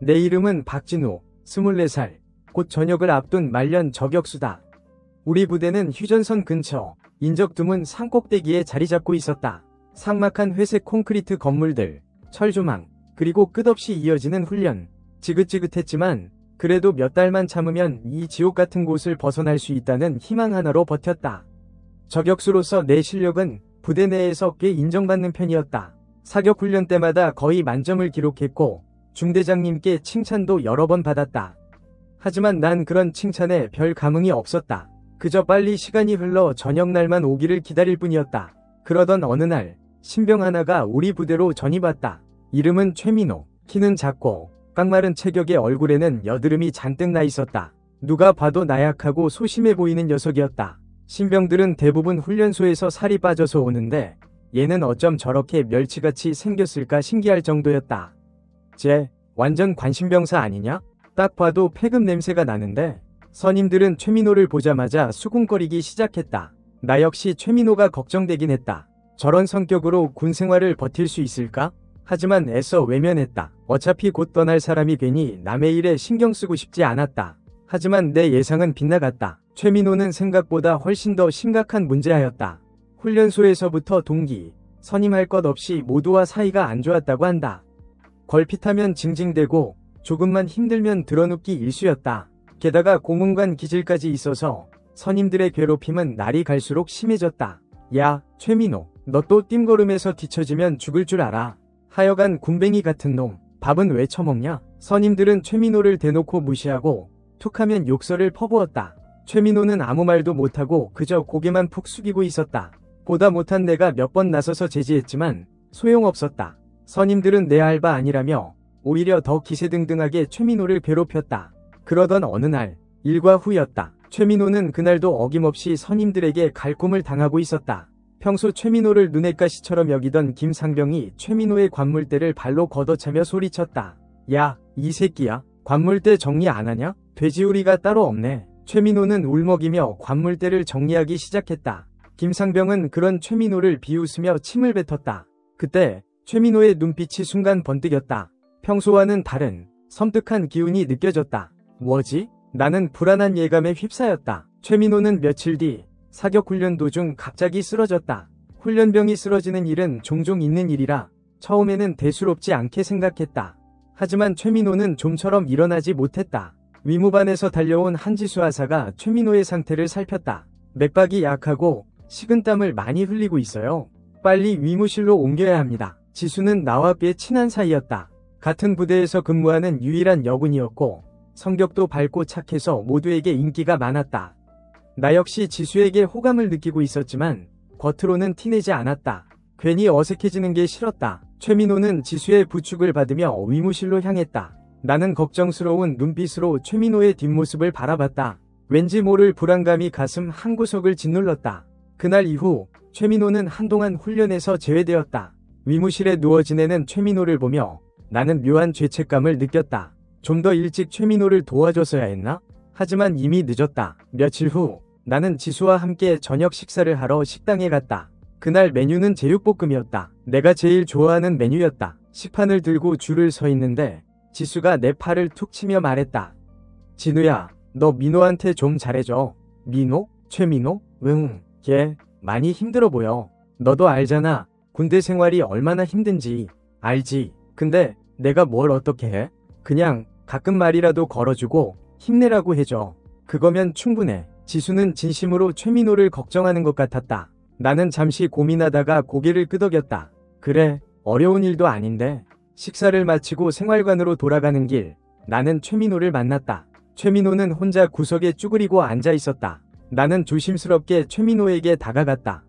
내 이름은 박진우, 24살. 곧 전역을 앞둔 말년 저격수다. 우리 부대는 휴전선 근처 인적 드문 산꼭대기에 자리 잡고 있었다. 삭막한 회색 콘크리트 건물들, 철조망, 그리고 끝없이 이어지는 훈련. 지긋지긋했지만 그래도 몇 달만 참으면 이 지옥 같은 곳을 벗어날 수 있다는 희망 하나로 버텼다. 저격수로서 내 실력은 부대 내에서 꽤 인정받는 편이었다. 사격 훈련 때마다 거의 만점을 기록했고 중대장님께 칭찬도 여러 번 받았다. 하지만 난 그런 칭찬에 별 감흥이 없었다. 그저 빨리 시간이 흘러 저녁날만 오기를 기다릴 뿐이었다. 그러던 어느 날 신병 하나가 우리 부대로 전입 왔다. 이름은 최민호. 키는 작고 깡마른 체격의 얼굴에는 여드름이 잔뜩 나 있었다. 누가 봐도 나약하고 소심해 보이는 녀석이었다. 신병들은 대부분 훈련소에서 살이 빠져서 오는데 얘는 어쩜 저렇게 멸치같이 생겼을까 신기할 정도였다. 쟤 완전 관심병사 아니냐? 딱 봐도 폐급 냄새가 나는데. 선임들은 최민호를 보자마자 수군거리기 시작했다. 나 역시 최민호가 걱정되긴 했다. 저런 성격으로 군 생활을 버틸 수 있을까? 하지만 애써 외면했다. 어차피 곧 떠날 사람이 괜히 남의 일에 신경 쓰고 싶지 않았다. 하지만 내 예상은 빗나갔다. 최민호는 생각보다 훨씬 더 심각한 문제하였다. 훈련소에서부터 동기, 선임할 것 없이 모두와 사이가 안 좋았다고 한다. 걸핏하면 징징대고 조금만 힘들면 드러눕기 일쑤였다. 게다가 고문관 기질까지 있어서 선임들의 괴롭힘은 날이 갈수록 심해졌다. 야, 최민호, 너 또 뜀걸음에서 뒤처지면 죽을 줄 알아. 하여간 군뱅이 같은 놈, 밥은 왜 처먹냐? 선임들은 최민호를 대놓고 무시하고 툭하면 욕설을 퍼부었다. 최민호는 아무 말도 못하고 그저 고개만 푹 숙이고 있었다. 보다 못한 내가 몇 번 나서서 제지했지만 소용없었다. 선임들은 내 알바 아니라며 오히려 더 기세등등하게 최민호를 괴롭혔다. 그러던 어느 날 일과 후였다. 최민호는 그날도 어김없이 선임들에게 갈굼을 당하고 있었다. 평소 최민호를 눈엣 가시처럼 여기던 김상병이 최민호의 관물대를 발로 걷어차며 소리쳤다. 야, 이 새끼야. 관물대 정리 안 하냐? 돼지우리가 따로 없네. 최민호는 울먹이며 관물대를 정리하기 시작했다. 김상병은 그런 최민호를 비웃으며 침을 뱉었다. 그때 최민호의 눈빛이 순간 번뜩였다. 평소와는 다른 섬뜩한 기운이 느껴졌다. 뭐지? 나는 불안한 예감에 휩싸였다. 최민호는 며칠 뒤 사격훈련 도중 갑자기 쓰러졌다. 훈련병이 쓰러지는 일은 종종 있는 일이라 처음에는 대수롭지 않게 생각했다. 하지만 최민호는 좀처럼 일어나지 못했다. 위무반에서 달려온 한지수 하사가 최민호의 상태를 살폈다. 맥박이 약하고 식은땀을 많이 흘리고 있어요. 빨리 위무실로 옮겨야 합니다. 지수는 나와 꽤 친한 사이였다. 같은 부대에서 근무하는 유일한 여군이었고 성격도 밝고 착해서 모두에게 인기가 많았다. 나 역시 지수에게 호감을 느끼고 있었지만 겉으로는 티내지 않았다. 괜히 어색해지는 게 싫었다. 최민호는 지수의 부축을 받으며 위무실로 향했다. 나는 걱정스러운 눈빛으로 최민호의 뒷모습을 바라봤다. 왠지 모를 불안감이 가슴 한구석을 짓눌렀다. 그날 이후 최민호는 한동안 훈련에서 제외되었다. 위무실에 누워 지내는 최민호를 보며 나는 묘한 죄책감을 느꼈다. 좀 더 일찍 최민호를 도와줬어야 했나? 하지만 이미 늦었다. 며칠 후 나는 지수와 함께 저녁 식사를 하러 식당에 갔다. 그날 메뉴는 제육볶음이었다. 내가 제일 좋아하는 메뉴였다. 식판을 들고 줄을 서 있는데 지수가 내 팔을 툭 치며 말했다. 진우야, 너 민호한테 좀 잘해줘. 민호? 최민호? 응, 걔 많이 힘들어 보여. 너도 알잖아. 군대 생활이 얼마나 힘든지. 알지. 근데 내가 뭘 어떻게 해? 그냥 가끔 말이라도 걸어주고 힘내라고 해줘. 그거면 충분해. 지수는 진심으로 최민호를 걱정하는 것 같았다. 나는 잠시 고민하다가 고개를 끄덕였다. 그래, 어려운 일도 아닌데. 식사를 마치고 생활관으로 돌아가는 길, 나는 최민호를 만났다. 최민호는 혼자 구석에 쭈그리고 앉아 있었다. 나는 조심스럽게 최민호에게 다가갔다.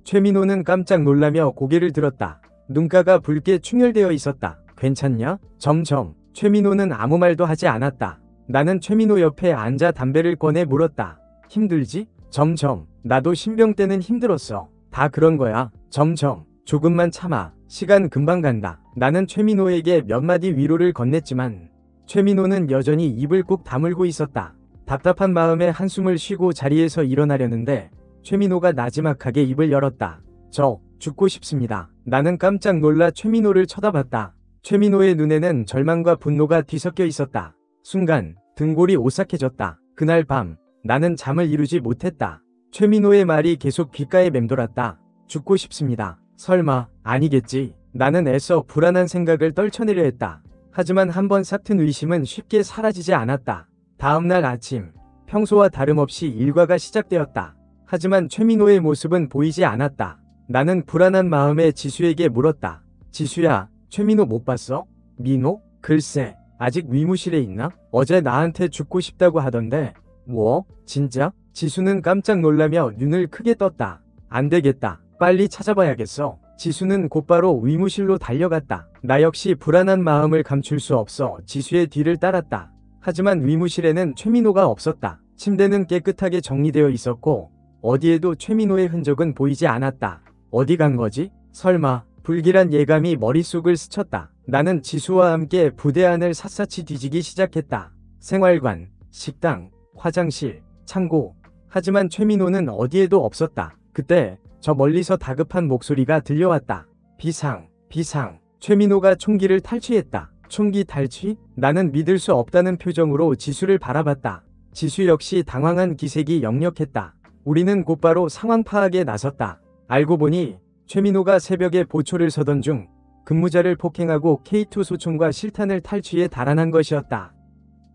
최민호는 깜짝 놀라며 고개를 들었다. 눈가가 붉게 충혈되어 있었다. 괜찮냐? 점점. 최민호는 아무 말도 하지 않았다. 나는 최민호 옆에 앉아 담배를 꺼내 물었다. 힘들지? 점점. 나도 신병 때는 힘들었어. 다 그런 거야. 점점. 조금만 참아. 시간 금방 간다. 나는 최민호에게 몇 마디 위로를 건넸지만 최민호는 여전히 입을 꾹 다물고 있었다. 답답한 마음에 한숨을 쉬고 자리에서 일어나려는데 최민호가 나지막하게 입을 열었다. 저 죽고 싶습니다. 나는 깜짝 놀라 최민호를 쳐다봤다. 최민호의 눈에는 절망과 분노가 뒤섞여 있었다. 순간 등골이 오싹해졌다. 그날 밤 나는 잠을 이루지 못했다. 최민호의 말이 계속 귓가에 맴돌았다. 죽고 싶습니다. 설마 아니겠지. 나는 애써 불안한 생각을 떨쳐내려 했다. 하지만 한번 싹 튼 의심은 쉽게 사라지지 않았다. 다음날 아침 평소와 다름없이 일과가 시작되었다. 하지만 최민호의 모습은 보이지 않았다. 나는 불안한 마음에 지수에게 물었다. 지수야, 최민호 못 봤어? 민호? 글쎄, 아직 위무실에 있나? 어제 나한테 죽고 싶다고 하던데. 뭐? 진짜? 지수는 깜짝 놀라며 눈을 크게 떴다. 안 되겠다. 빨리 찾아봐야겠어. 지수는 곧바로 위무실로 달려갔다. 나 역시 불안한 마음을 감출 수 없어 지수의 뒤를 따랐다. 하지만 위무실에는 최민호가 없었다. 침대는 깨끗하게 정리되어 있었고 어디에도 최민호의 흔적은 보이지 않았다. 어디 간 거지? 설마. 불길한 예감이 머릿속을 스쳤다. 나는 지수와 함께 부대 안을 샅샅이 뒤지기 시작했다. 생활관, 식당, 화장실, 창고. 하지만 최민호는 어디에도 없었다. 그때 저 멀리서 다급한 목소리가 들려왔다. 비상, 비상. 최민호가 총기를 탈취했다. 총기 탈취? 나는 믿을 수 없다는 표정으로 지수를 바라봤다. 지수 역시 당황한 기색이 역력했다. 우리는 곧바로 상황 파악에 나섰다. 알고 보니 최민호가 새벽에 보초를 서던 중 근무자를 폭행하고 K2 소총과 실탄을 탈취해 달아난 것이었다.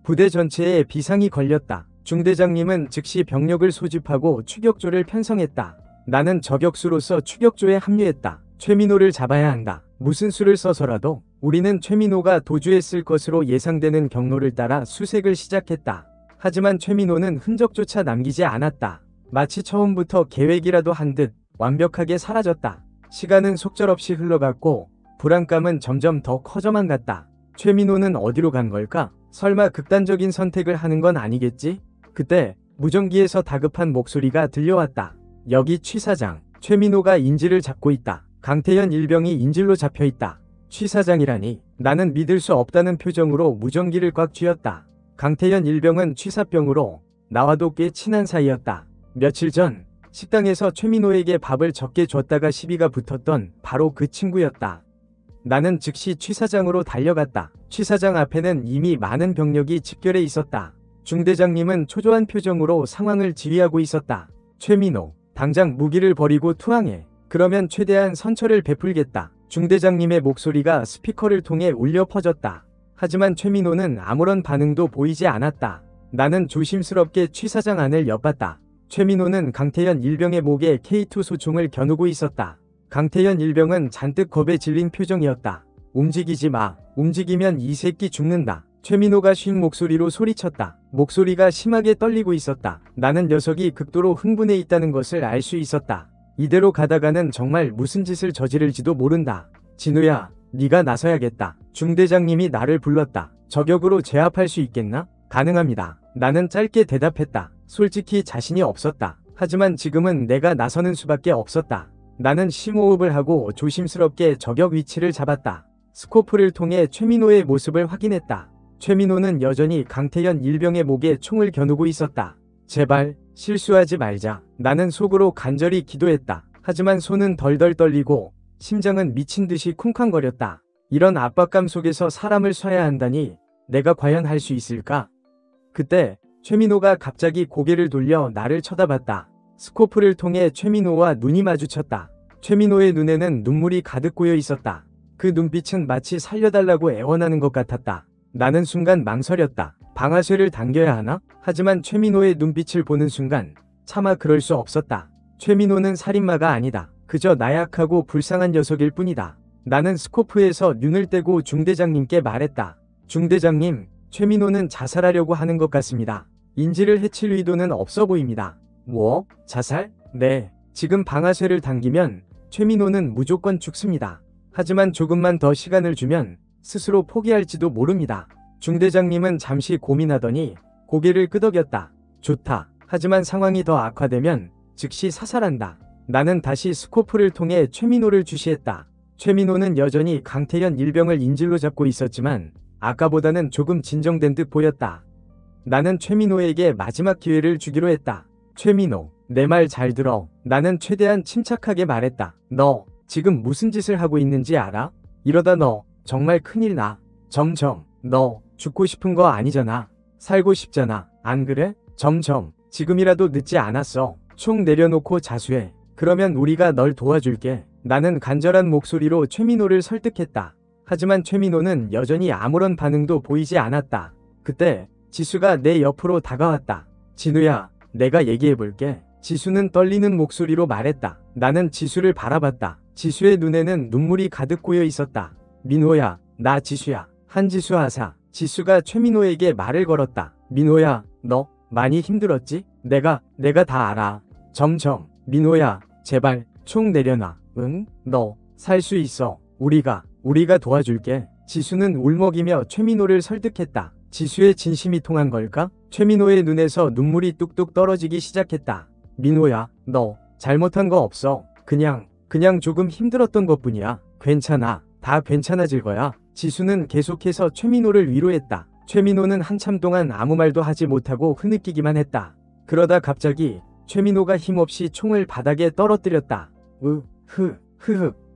부대 전체에 비상이 걸렸다. 중대장님은 즉시 병력을 소집하고 추격조를 편성했다. 나는 저격수로서 추격조에 합류했다. 최민호를 잡아야 한다. 무슨 수를 써서라도. 우리는 최민호가 도주했을 것으로 예상되는 경로를 따라 수색을 시작했다. 하지만 최민호는 흔적조차 남기지 않았다. 마치 처음부터 계획이라도 한 듯 완벽하게 사라졌다. 시간은 속절없이 흘러갔고 불안감은 점점 더 커져만 갔다. 최민호는 어디로 간 걸까? 설마 극단적인 선택을 하는 건 아니겠지? 그때 무전기에서 다급한 목소리가 들려왔다. 여기 취사장. 최민호가 인질을 잡고 있다. 강태현 일병이 인질로 잡혀있다. 취사장이라니. 나는 믿을 수 없다는 표정으로 무전기를 꽉 쥐었다. 강태현 일병은 취사병으로 나와도 꽤 친한 사이였다. 며칠 전 식당에서 최민호에게 밥을 적게 줬다가 시비가 붙었던 바로 그 친구였다. 나는 즉시 취사장으로 달려갔다. 취사장 앞에는 이미 많은 병력이 집결해 있었다. 중대장님은 초조한 표정으로 상황을 지휘하고 있었다. 최민호, 당장 무기를 버리고 투항해. 그러면 최대한 선처를 베풀겠다. 중대장님의 목소리가 스피커를 통해 울려 퍼졌다. 하지만 최민호는 아무런 반응도 보이지 않았다. 나는 조심스럽게 취사장 안을 엿봤다. 최민호는 강태현 일병의 목에 K2 소총을 겨누고 있었다. 강태현 일병은 잔뜩 겁에 질린 표정이었다. 움직이지 마. 움직이면 이 새끼 죽는다. 최민호가 쉰 목소리로 소리쳤다. 목소리가 심하게 떨리고 있었다. 나는 녀석이 극도로 흥분해 있다는 것을 알 수 있었다. 이대로 가다가는 정말 무슨 짓을 저지를지도 모른다. 진우야, 네가 나서야겠다. 중대장님이 나를 불렀다. 저격으로 제압할 수 있겠나? 가능합니다. 나는 짧게 대답했다. 솔직히 자신이 없었다. 하지만 지금은 내가 나서는 수밖에 없었다. 나는 심호흡을 하고 조심스럽게 저격 위치를 잡았다. 스코프를 통해 최민호의 모습을 확인했다. 최민호는 여전히 강태현 일병의 목에 총을 겨누고 있었다. 제발 실수하지 말자. 나는 속으로 간절히 기도했다. 하지만 손은 덜덜 떨리고 심장은 미친 듯이 쿵쾅거렸다. 이런 압박감 속에서 사람을 쏴야 한다니 내가 과연 할 수 있을까? 그때 최민호가 갑자기 고개를 돌려 나를 쳐다봤다. 스코프를 통해 최민호와 눈이 마주쳤다. 최민호의 눈에는 눈물이 가득 고여 있었다. 그 눈빛은 마치 살려달라고 애원하는 것 같았다. 나는 순간 망설였다. 방아쇠를 당겨야 하나? 하지만 최민호의 눈빛을 보는 순간 차마 그럴 수 없었다. 최민호는 살인마가 아니다. 그저 나약하고 불쌍한 녀석일 뿐이다. 나는 스코프에서 눈을 떼고 중대장님께 말했다. 중대장님, 최민호는 자살하려고 하는 것 같습니다. 인지를 해칠 의도는 없어 보입니다. 뭐? 자살? 네. 지금 방아쇠를 당기면 최민호는 무조건 죽습니다. 하지만 조금만 더 시간을 주면 스스로 포기할지도 모릅니다. 중대장님은 잠시 고민하더니 고개를 끄덕였다. 좋다. 하지만 상황이 더 악화되면 즉시 사살한다. 나는 다시 스코프를 통해 최민호를 주시했다. 최민호는 여전히 강태현 일병을 인질로 잡고 있었지만 아까보다는 조금 진정된 듯 보였다. 나는 최민호에게 마지막 기회를 주기로 했다. 최민호, 내 말 잘 들어. 나는 최대한 침착하게 말했다. 너 지금 무슨 짓을 하고 있는지 알아? 이러다 너 정말 큰일 나. 점점. 너 죽고 싶은 거 아니잖아. 살고 싶잖아. 안 그래? 점점. 지금이라도 늦지 않았어. 총 내려놓고 자수해. 그러면 우리가 널 도와줄게. 나는 간절한 목소리로 최민호를 설득했다. 하지만 최민호는 여전히 아무런 반응도 보이지 않았다. 그때 지수가 내 옆으로 다가왔다. 진우야, 내가 얘기해볼게. 지수는 떨리는 목소리로 말했다. 나는 지수를 바라봤다. 지수의 눈에는 눈물이 가득 고여 있었다. 민호야, 나 지수야. 한지수 하사. 지수가 최민호에게 말을 걸었다. 민호야, 너 많이 힘들었지? 내가 다 알아. 점점. 민호야, 제발 총 내려놔. 응? 너 살 수 있어. 우리가 도와줄게. 지수는 울먹이며 최민호를 설득했다. 지수의 진심이 통한 걸까? 최민호의 눈에서 눈물이 뚝뚝 떨어지기 시작했다. 민호야, 너 잘못한 거 없어. 그냥 조금 힘들었던 것뿐이야. 괜찮아. 다 괜찮아질 거야. 지수는 계속해서 최민호를 위로했다. 최민호는 한참 동안 아무 말도 하지 못하고 흐느끼기만 했다. 그러다 갑자기 최민호가 힘없이 총을 바닥에 떨어뜨렸다.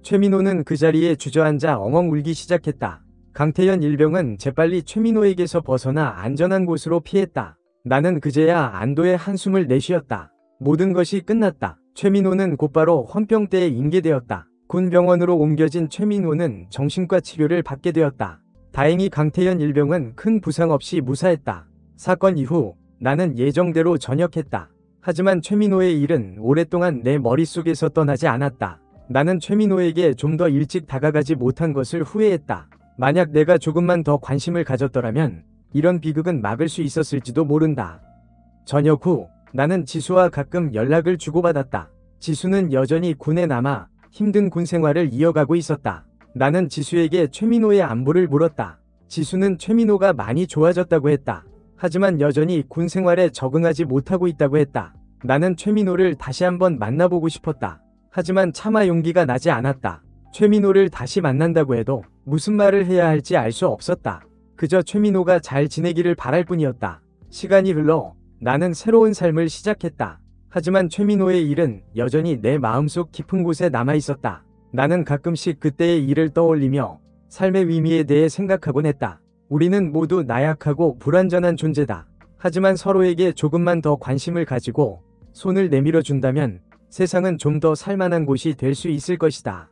최민호는 그 자리에 주저앉아 엉엉 울기 시작했다. 강태현 일병은 재빨리 최민호에게서 벗어나 안전한 곳으로 피했다. 나는 그제야 안도의 한숨을 내쉬었다. 모든 것이 끝났다. 최민호는 곧바로 헌병대에 인계되었다. 군병원으로 옮겨진 최민호는 정신과 치료를 받게 되었다. 다행히 강태현 일병은 큰 부상 없이 무사했다. 사건 이후 나는 예정대로 전역했다. 하지만 최민호의 일은 오랫동안 내 머릿속에서 떠나지 않았다. 나는 최민호에게 좀 더 일찍 다가가지 못한 것을 후회했다. 만약 내가 조금만 더 관심을 가졌더라면 이런 비극은 막을 수 있었을지도 모른다. 전역 후 나는 지수와 가끔 연락을 주고받았다. 지수는 여전히 군에 남아 힘든 군 생활을 이어가고 있었다. 나는 지수에게 최민호의 안부를 물었다. 지수는 최민호가 많이 좋아졌다고 했다. 하지만 여전히 군 생활에 적응하지 못하고 있다고 했다. 나는 최민호를 다시 한번 만나보고 싶었다. 하지만 차마 용기가 나지 않았다. 최민호를 다시 만난다고 해도 무슨 말을 해야 할지 알 수 없었다. 그저 최민호가 잘 지내기를 바랄 뿐이었다. 시간이 흘러 나는 새로운 삶을 시작했다. 하지만 최민호의 일은 여전히 내 마음속 깊은 곳에 남아있었다. 나는 가끔씩 그때의 일을 떠올리며 삶의 의미에 대해 생각하곤 했다. 우리는 모두 나약하고 불완전한 존재다. 하지만 서로에게 조금만 더 관심을 가지고 손을 내밀어 준다면 세상은 좀 더 살만한 곳이 될 수 있을 것이다.